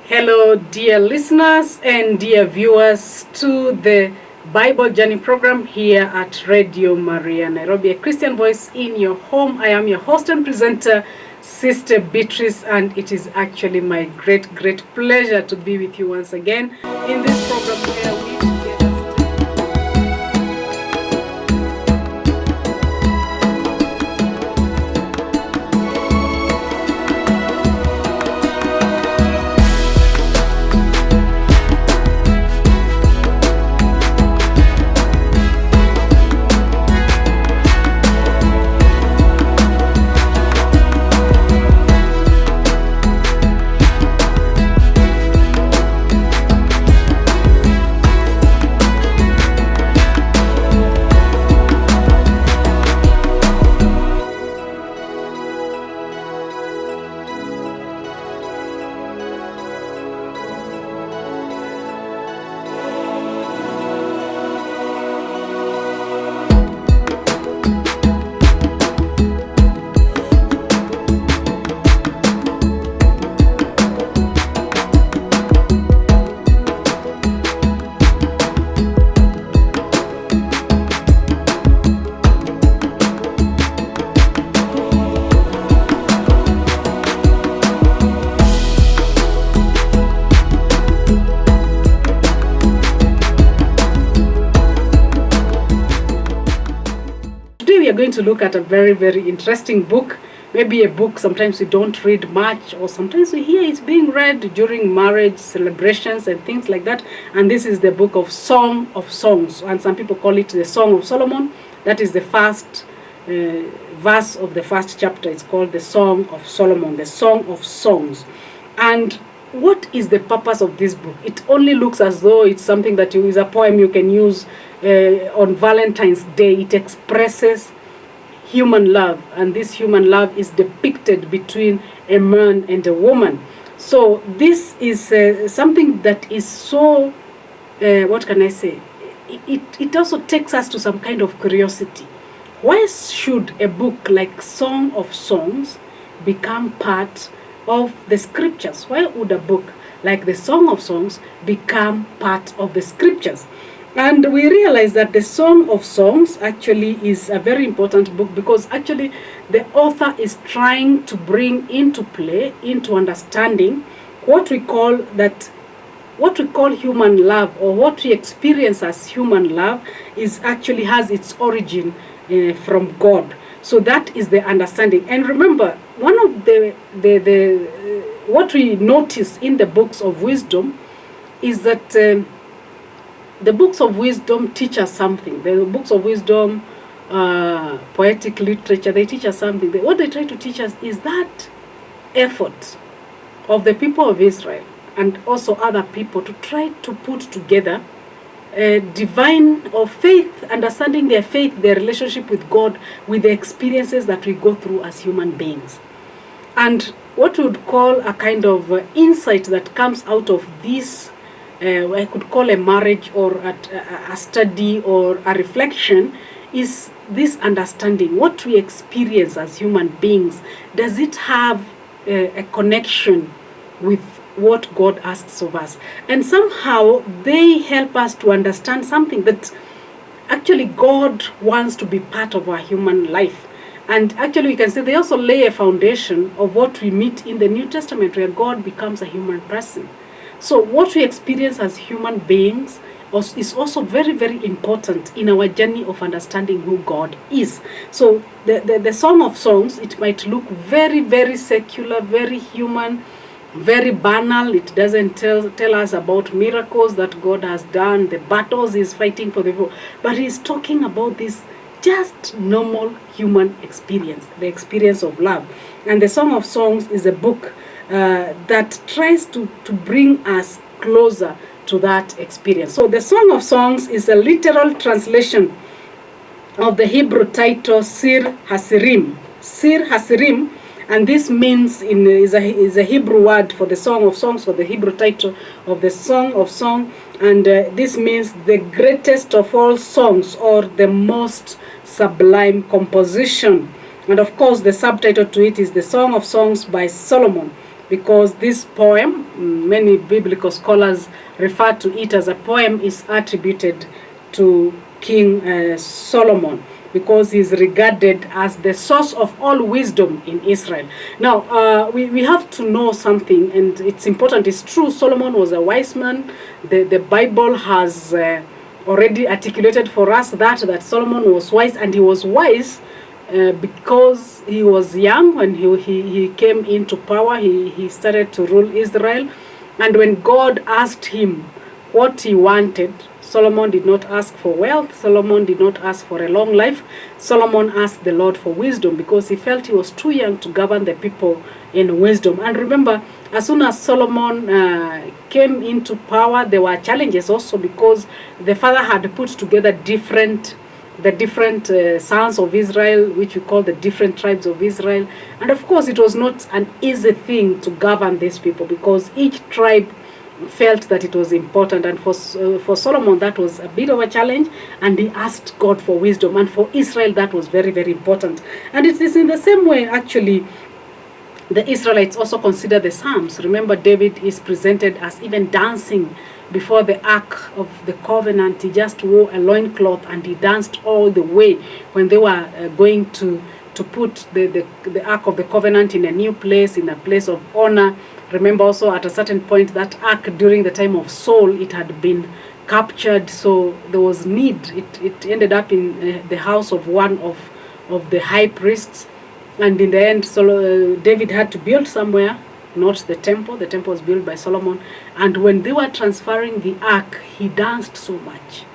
Hello, dear listeners and dear viewers to the Bible Journey program here at Radio Maria Nairobi, a Christian voice in your home. I am your host and presenter, Sister Beatrice, and it is actually my great pleasure to be with you once again in this program where we are going to look at a very interesting book. Maybe a book sometimes we don't read much, or sometimes we hear it's being read during marriage celebrations and things like that. And this is the book of Song of Songs, and some people call it the Song of Solomon. That is the first verse of the first chapter. It's called the Song of Solomon, the Song of Songs. And what is the purpose of this book? It only looks as though it's something that is a poem you can use on Valentine's Day. It expresses human love, and this human love is depicted between a man and a woman. So this is something that is so, what can I say? It also takes us to some kind of curiosity. Why should a book like Song of Songs become part of the scriptures? Why would a book like the Song of Songs become part of the scriptures? And we realize that the Song of Songs actually is a very important book, because actually the author is trying to bring into play, into understanding, what we call human love, or what we experience as human love is actually has its origin from God. So that is the understanding. And remember, one of the what we notice in the books of wisdom is that the books of wisdom teach us something. The books of wisdom, poetic literature, they teach us something. What they try to teach us is that effort of the people of Israel and also other people to try to put together divine or faith, understanding their faith, their relationship with God, with the experiences that we go through as human beings. And what we would call a kind of insight that comes out of this, I could call a marriage or a study or a reflection, is this understanding. What we experience as human beings, does it have a connection with what God asks of us? And somehow they help us to understand something, that actually God wants to be part of our human life. And actually we can say they also lay a foundation of what we meet in the New Testament, where God becomes a human person. So what we experience as human beings is also very important in our journey of understanding who God is. So the Song of Songs, it might look very secular, very human, very banal. It doesn't tell us about miracles that God has done, the battles he's fighting for the people, but he's talking about this just normal human experience, the experience of love. And the Song of Songs is a book that tries to bring us closer to that experience. So the Song of Songs is a literal translation of the Hebrew title Sir Hasirim. Sir Hasirim, and this means is a Hebrew word for the Song of Songs, or the Hebrew title of the Song of Song, and this means the greatest of all songs, or the most sublime composition. And of course the subtitle to it is the Song of Songs by Solomon, because this poem many biblical scholars refer to it as a poem, is attributed to King Solomon, because he's regarded as the source of all wisdom in Israel. Now, we have to know something, and it's important. It's true, Solomon was a wise man. The Bible has already articulated for us that Solomon was wise, and he was wise because he was young when he came into power. He started to rule Israel, and when God asked him what he wanted, Solomon did not ask for wealth. Solomon did not ask for a long life. Solomon asked the Lord for wisdom, because he felt he was too young to govern the people in wisdom. And remember, as soon as Solomon came into power, there were challenges also, because the father had put together the different sons of Israel, which we call the different tribes of Israel. And of course, it was not an easy thing to govern these people, because each tribe felt that it was important. And for Solomon, that was a bit of a challenge, and he asked God for wisdom. And for Israel, that was very, very important. And it is in the same way, actually, the Israelites also consider the Psalms. Remember, David is presented as even dancing before the Ark of the Covenant. He just wore a loincloth and he danced all the way when they were going to put the Ark of the Covenant in a new place, in a place of honor. Remember also, at a certain point, that Ark, during the time of Saul, it had been captured, so there was need. It ended up in the house of one of the high priests, and in the end, David had to build somewhere, not the temple. The temple was built by Solomon, and when they were transferring the Ark, he danced so much.